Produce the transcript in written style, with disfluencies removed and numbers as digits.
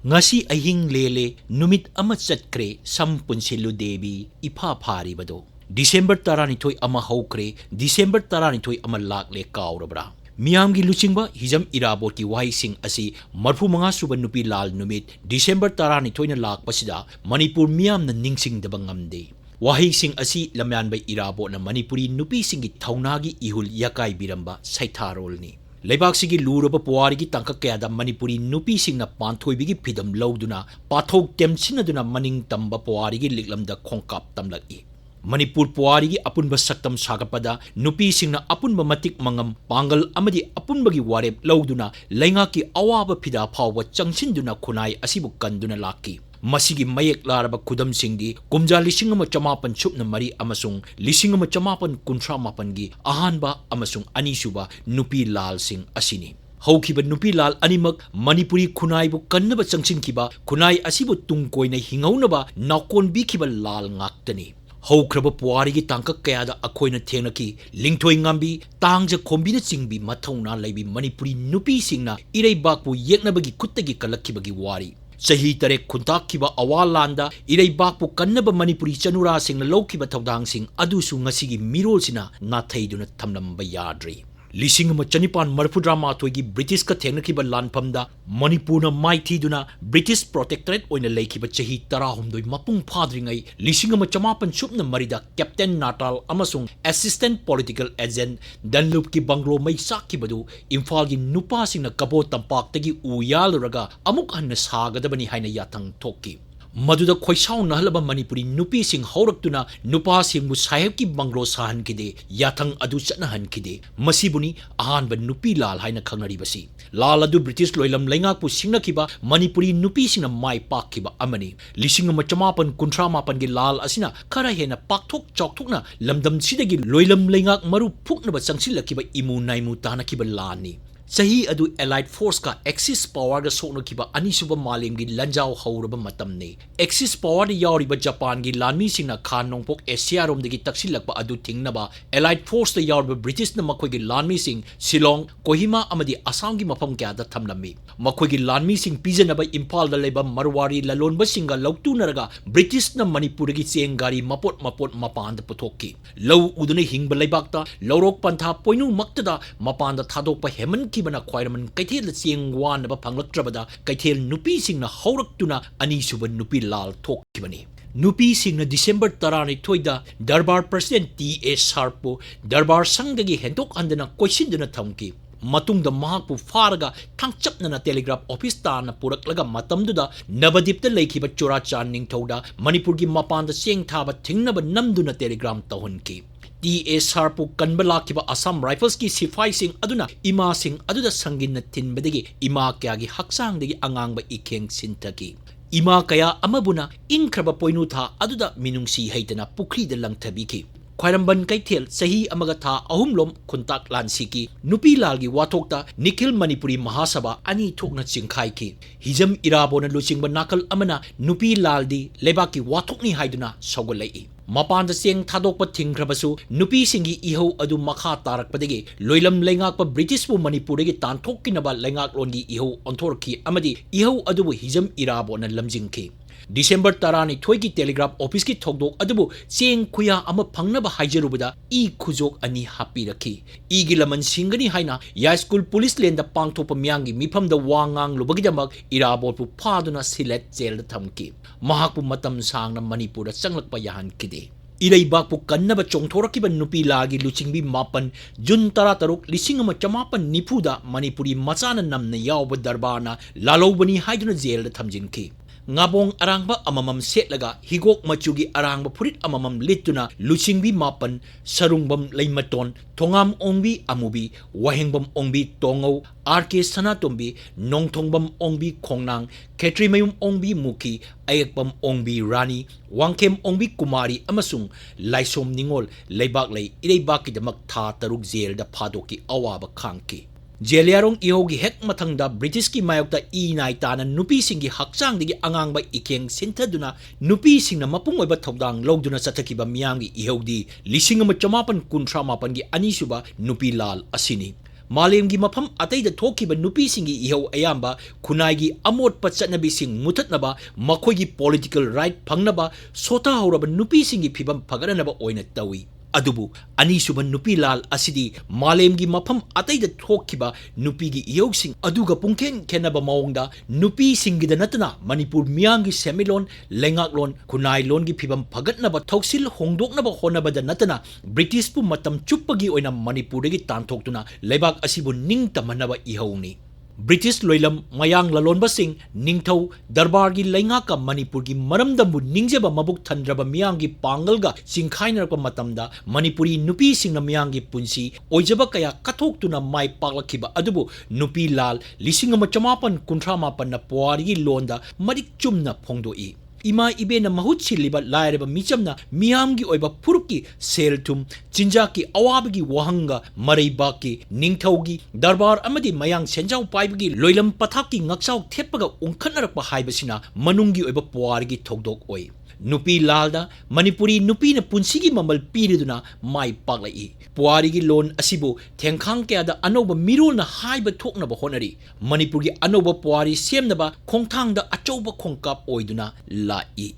ngasi ahing lele numit ama chatkre sam punsilu devi ipha phari bado December 12 ama hokre December 12 ama lakle kaurabra Miamgi luchingba hijam irabot ki wahai sing asi marfu manga suba nupi lal numit December 12 na lakpasida Manipur miam na ningsing dabang ngamde wahai sing asi lamyan bay irabot na Manipuri nupi singi thaunagi ihul yakai biramba saitharol ni Lebak sigi luraba puwarigi tangka kayada Manipuri nupi sing na panthoibigi pidam lawduna pathok temsinaduna maning tamba puwarigi liklamda khongkap tamlaki Manipur puwarigi apunba saktam sagapada nupi singna apunba matik mangam pangal amadi apunbagi warep lawduna laingaki awaba Fida phawa changsinduna khunai asibu kanduna laki masigi mayek laraba kudam singdi kumja lisingama chamapan supna mari amasung lisingama chamapan kuntra mapangi ahanba amasung anisuba nupi lal sing asini haukiba nupi lal animak Manipuri khunai bu kannaba changsinkiba khunai asibu tungkoina hingaunaba nakon bikiba lal ngaktani haukraba puwarigi tangka kayada akoina thengnaki lingthoi ngambi tangja khombina chingbi mathauna leibi Manipuri nupi singna ireibakpu yeknabagi kuttagi kalakibagi wari Sahi tarek khuntakkiba awalanda ireibakpu kannaba Manipuri chanura singna lawkiba thaudang sing adusu ngasigi mirolsina nathaiduna thamlamba yadri Lising Chanipan Marpudra Togi British ka Technikiba Lanpamda Manipurna Maithiduna British Protectorate oina Lakiba Chahi Tarahumdoi Mapung Padringai Lising Chamapan Supna Marida Captain Natal Amasung Assistant Political Agent Danlup ki Banglo Mai Sakibadu Imphal gi Nupa singna Kabo Tampak tagi Uyaluraga Amuk Hanna Sagadabani Haina Yatang Toki Maduda khoisaw nahalaba Manipuri nupi sing hauraktuna nupa singbu saheb ki banglo sahan kide yathang adu chanahan kide masibuni ahanba nupi lal haina khangnari basi lal adu British loilam laingak pu singna kiba Manipuri nupi singna mai pak kiba amani lisingama chamapan kuntra mapan gi lal asina khara hena pakthok chokthokna lamdam sidagi loilam laingak maru phukna ba changsil kiba imu naimu tana kiba lani Sahi adu Allied Force ka Axis Power ga sokno kiba anisuba malim gi lanjaw hauraba matamne Axis Power di yawriba Japan gi lanmi singna khan nongpok Asia rom dagi taksilakba adu thingnaba Allied Force da yawriba British na makhoi gi lanmi sing Shillong Kohima amadi Assam gi mafam kya da thamlami makhoi gi lanmi sing pijanaba Imphal da leba Marwari lalonba singa lawtu naraga British na Manipur gi chengari mapot mapan da puthokki law udune hingba leibakta lawrok pantha poinu maktada mapan da thadokpa heman kibana khwairaman kaithel chengwan ba phanglatrabada kaithel nupi singna hauraktuna ani suba nupi lal thokibani nupi singna December 12 da Darbar President T.A. Sharpo Darbar sangdagi hentok andana koisinduna thamki matungda mahakpu faraga thangchapnana telegraph office tana puraklaga matamduda Navadipta laikiba Chorachan ningthauda Manipur gi mapanda cheng thaba thingnaba namduna telegram tahunki T.A. Sharpu kanbala kiba Assam Rifles ki sifai sing aduna ima sing aduda sangin na tinbadagi ima kaya gi haksang dagi angang ba ikeng sintaki ima kaya amabuna inkraba poinu tha aduda minungsi haitana pukri da lang tabiki khwairamban kaithel sahi amaga tha ahumlom khuntak lansiki nupi lalgi wathokta Nikhil Manipuri Mahasabha ani thokna chingkhai ki hijam irabona luchingba nakal amana nupi laldi lebaki wathokni haiduna sogolai Mapanda sing thadokpa thingkrabasu nupi singi ihau adu makha tarakpadagi loilam laingakpa British bu Manipur gi tanthokkinaba laingak longi ihau onthorki amadi ihau adu hijam irabona lamjingki December 12 ki telegraph office ki thokdok adubu cheng khuya ama phangnaba haijarubada I khujok ani hapiraki I gi laman singani haina ya school police lane da pangthopa myangi mifam da wangang lubagidamak irabot pu phaduna silet jail da thamki mahakpu matam sangna Manipur da changlakpa yahan kide Ireibakpu kannaba chongthorakiba nupi lagi luchingbi mapan June 13 lisingama chamapan nipuda Manipuri machana namna yawba darbarna lalobani haiduna jail da thamjinki Ngabong arangba amamam setlaga higok machugi arangba purit amamam lituna luchingbi mapan sarungbam leimaton thongam ongbi amubi wahengbam ongbi tongo RK Sanatombi nongthongbam ongbi khongnang Ketrimayum ongbi muki ayekbam ongbi rani wangkem ongbi kumari amasung laisom ningol leibak lei ireibaki damak tha taruk jail da phadoki awaba khangki Jeliarong ihogi hek mathangda British ki mayokta inai tana nupi singi hakchang digi angang ba ikeng sintaduna nupi singna mapung oiba thodang logduna sathakiba miyamgi ihogdi lisingama chamapan kuntra mapan gi anisuba nupi lal asini Malemgi mafam atayda thokiba nupisingi ihau ayamba khunaygi amotpa chatnabising muthatnaba makhoygi political right phangnaba sota hauraba nupisingi phibam phaganaba oina tawi adubu anisuba nupi lal asidi malemgi mafam atayda thokiba nupigi iyogsing aduga pungken kenaba maungda nupi singida natna Manipur miyamgi semilon lengaklon kunai longi phibam phagatnaba thoksil hongdoknaba honabada natna British pu matam chuppagi oina Manipur gi tanthokuna lebak asibu ningtamanaba ihawni British loilam mayang lalonba sing ningthau darbar gi lainga ka Manipur gi maramdambu ningjaba mabuk thandraba miyangi pangalga singkhainarpa matamda Manipuri nupi singna miyangi punsi oijaba kaya kathoktuna mai paklakiba adubu nupi lal lisingama chamapan kuntramapan na puwari gi londa madik chumna phongdoi ima ibena mahut siliba laireba michamna miyamgi oiba puruki seltum jinjaki awabgi wahanga maraibaki ningthaugi darbar amadi mayang senjau paibgi loilam pathaki ngaksaw thepaga ungkhanarpa haibasina manungi oiba puwarigi thogdok oi nupi lalda Manipuri nupi na punsigi mamal piriduna mai paklai puwarigi lon asibu thengkhang kaya da anoba mirol na haiba thoknaba honari Manipurgi anoba puwari semnaba khongthang da achoba khongkap oiduna lai